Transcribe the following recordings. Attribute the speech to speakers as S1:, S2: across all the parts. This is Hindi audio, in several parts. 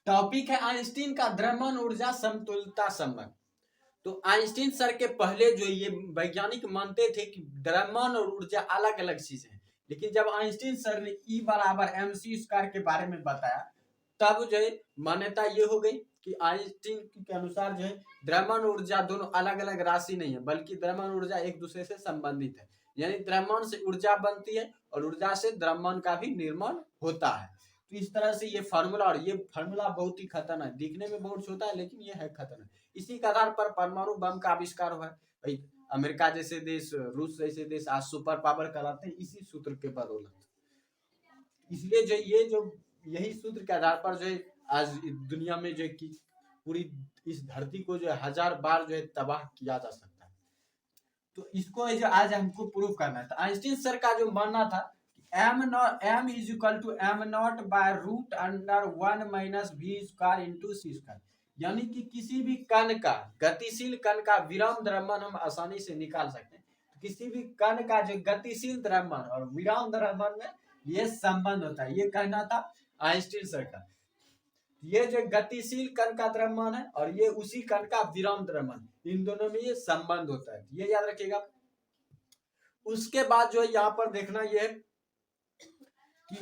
S1: टॉपिक है आइंस्टीन का द्रव्यमान ऊर्जा समतुल्यता संबंध। तो आइंस्टीन सर के पहले जो ये वैज्ञानिक मानते थे कि द्रव्यमान और ऊर्जा अलग अलग चीज है, लेकिन जब आइंस्टीन सर ने E बराबर mc² के बारे में बताया, तब जो है मान्यता ये हो गई कि आइंस्टीन के अनुसार जो है द्रव्यमान ऊर्जा दोनों अलग अलग राशि नहीं है, बल्कि द्रव्यमान ऊर्जा एक दूसरे से संबंधित है। यानी द्रव्यमान से ऊर्जा बनती है और ऊर्जा से द्रव्यमान का भी निर्माण होता है। तो इस तरह से ये फार्मूला, और ये फार्मूला बहुत ही खतरनाक है, दिखने में बहुत छोटा है लेकिन ये है खतरनाक। इसी के आधार पर परमाणु बम का आविष्कार हुआ है। भाई अमेरिका जैसे देश, रूस जैसे देश आज सुपर पावर कहलाते हैं इसी सूत्र के बदौलत। इसलिए जो यही सूत्र के आधार पर जो है आज दुनिया में जो है कि पूरी इस धरती को जो है 1000 बार जो है तबाह किया जा सकता है। तो इसको जो आज हमको प्रूव करना है। तो आइंस्टीन सर का जो मानना था m is equal to m0 by root under 1 minus v² into c²। यानी कि किसी भी कण का, गतिशील कण का विराम द्रव्यमान हम आसानी से निकाल सकते हैं। तो किसी भी कण का जो गतिशील द्रव्यमान और विराम द्रव्यमान में ये संबंध होता है, ये कहना था आइंस्टीन सर का। ये जो गतिशील कण का द्रव्यमान है और ये उसी कण का विराम द्रव्यमान, इन दोनों में ये संबंध होता है, ये याद रखिएगा। उसके बाद जो है यहाँ पर देखना ये कि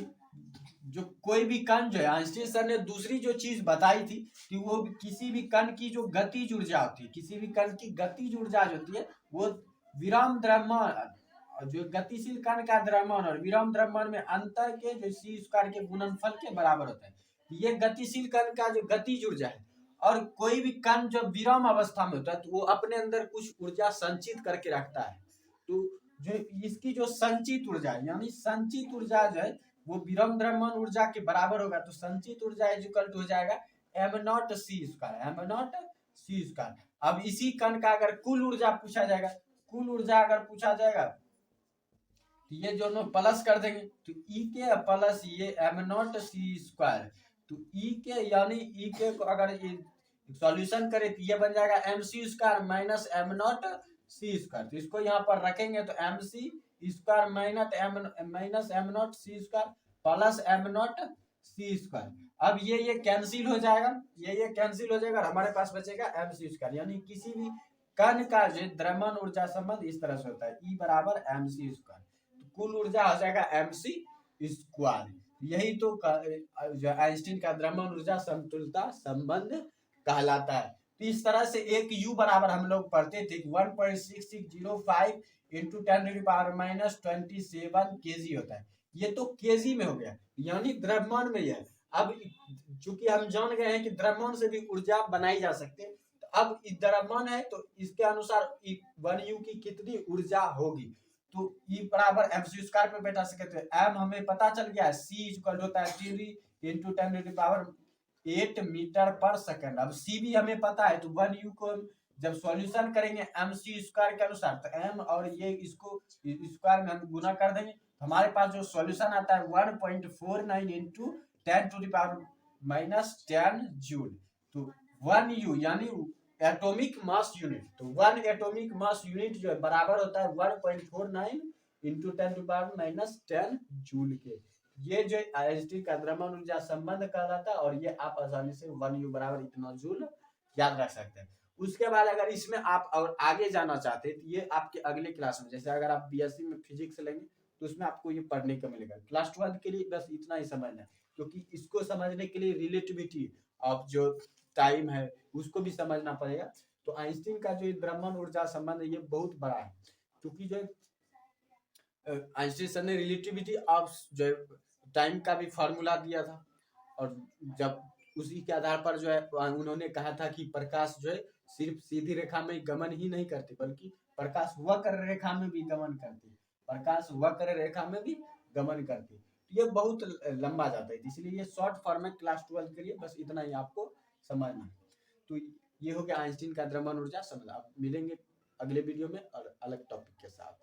S1: जो कोई भी कण जो है, आइंस्टीन सर ने दूसरी जो चीज बताई थी कि वो किसी भी कण की जो गतिज ऊर्जा होती है, किसी भी कण की गतिज ऊर्जा जो होती है वो विराम द्रव्यमान, जो गतिशील कण का द्रव्यमान और विराम द्रव्यमान में अंतर के जो c² के गुणनफल के बराबर होता है। ये गतिशील कण का जो गतिज ऊर्जा है, और कोई भी कण जब विराम अवस्था में होता है तो वो अपने अंदर कुछ ऊर्जा संचित करके रखता है। तो जो इसकी जो संचित ऊर्जा है, यानी संचित ऊर्जा जो है वो विराम द्रव्यमान ऊर्जा के बराबर होगा। तो संचित ऊर्जा इक्वल टू हो जाएगा m0 c²। अब इसी कण का अगर कुल ऊर्जा पूछा जाएगा, कुल ऊर्जा अगर पूछा जाएगा तो ये दोनों प्लस कर देंगे, तो E के प्लस ये m0 c²। तो E के यानी E के को अगर ये सॉल्यूशन करें तो ये बन जाएगा mc² माइनस m0 c²। तो इसको यहाँ पर रखेंगे तो mc² minus m0 c² plus m0 c²। अब ये कैंसिल हो जाएगा, ये कैंसिल हो जाएगा और हमारे पास बचेगा mc²। यानी किसी भी कण का जो द्रव्यमान ऊर्जा संबंध इस तरह से होता है, E बराबर mc²। तो कुल ऊर्जा हो जाएगा mc²। यही तो आइंस्टीन का द्रव्यमान ऊर्जा समतुल्यता संबंध कहलाता है। तो इस तरह से एक U बराबर हम लोग पढ़ते थे 1.6605 इंटू 10⁻⁻27 kg होता है। ये तो kg में हो गया, यानी द्रव्यमान में ही है। अब चूंकि हम जान गए हैं कि द्रव्यमान से भी ऊर्जा बनाई जा सकती है, तो अब द्रव्यमान है तो इसके अनुसार 1U की कितनी ऊर्जा होगी। तो E बराबर mc² पे बैठा सकते हैं। m हमें पता चल गया है, c इक्वल होता है 3 इंटू 10⁸8 मीटर पर सेकंड। अब c भी हमें पता है, तो 1U को जब सॉल्यूशन करेंगे mc² के अनुसार, तो m और ये इसको स्क्वायर में हम गुना कर देंगे, हमारे पास जो सॉल्यूशन आता है 1.49 इंटू 10⁻⁻10 जूल। तो 1U यानी एटॉमिक मास यूनिट, तो 1 एटॉमिक मास यूनिट जो है बराबर होता है 1.49 इंटू 10⁻⁻10 जूल के। ये जो आइंस्टीन का द्रव्यमान ऊर्जा संबंध कहलाता है, और ये आप आसानी से 1U बराबर इतना जूल याद रख सकते हैं। उसके बाद अगर इसमें आप और आगे जाना चाहते हैं तो ये आपके अगले क्लास में, जैसे अगर आप बीएससी में फिजिक्स लेंगे तो उसमें आपको ये पढ़ने को मिलेगा। क्लास 12 के लिए बस इतना ही समझना है, क्योंकि इसको समझने के लिए रिलेटिविटी ऑफ जो टाइम है उसको भी समझना पड़ेगा। तो आइंस्टीन का जो द्रव्यमान ऊर्जा संबंध है ये बहुत बड़ा है, क्योंकि जो आइंस्टीन सर ने रिलेटिविटी ऑफ जो टाइम का भी फार्मूला दिया था, और जब उसी के आधार पर जो है उन्होंने कहा था कि प्रकाश जो है सिर्फ सीधी रेखा में गमन ही नहीं करती, बल्कि प्रकाश वक्र रेखा में भी गमन करती है, प्रकाश वक्र रेखा में भी गमन करती है। ये बहुत लंबा जाता है, इसलिए ये शॉर्ट फॉर्म है क्लास 12 के लिए, बस इतना ही आपको समझना है। तो ये हो गया आइंस्टीन का द्रव्यमान ऊर्जा संबंध। आप मिलेंगे अगले वीडियो में और अलग टॉपिक के साथ।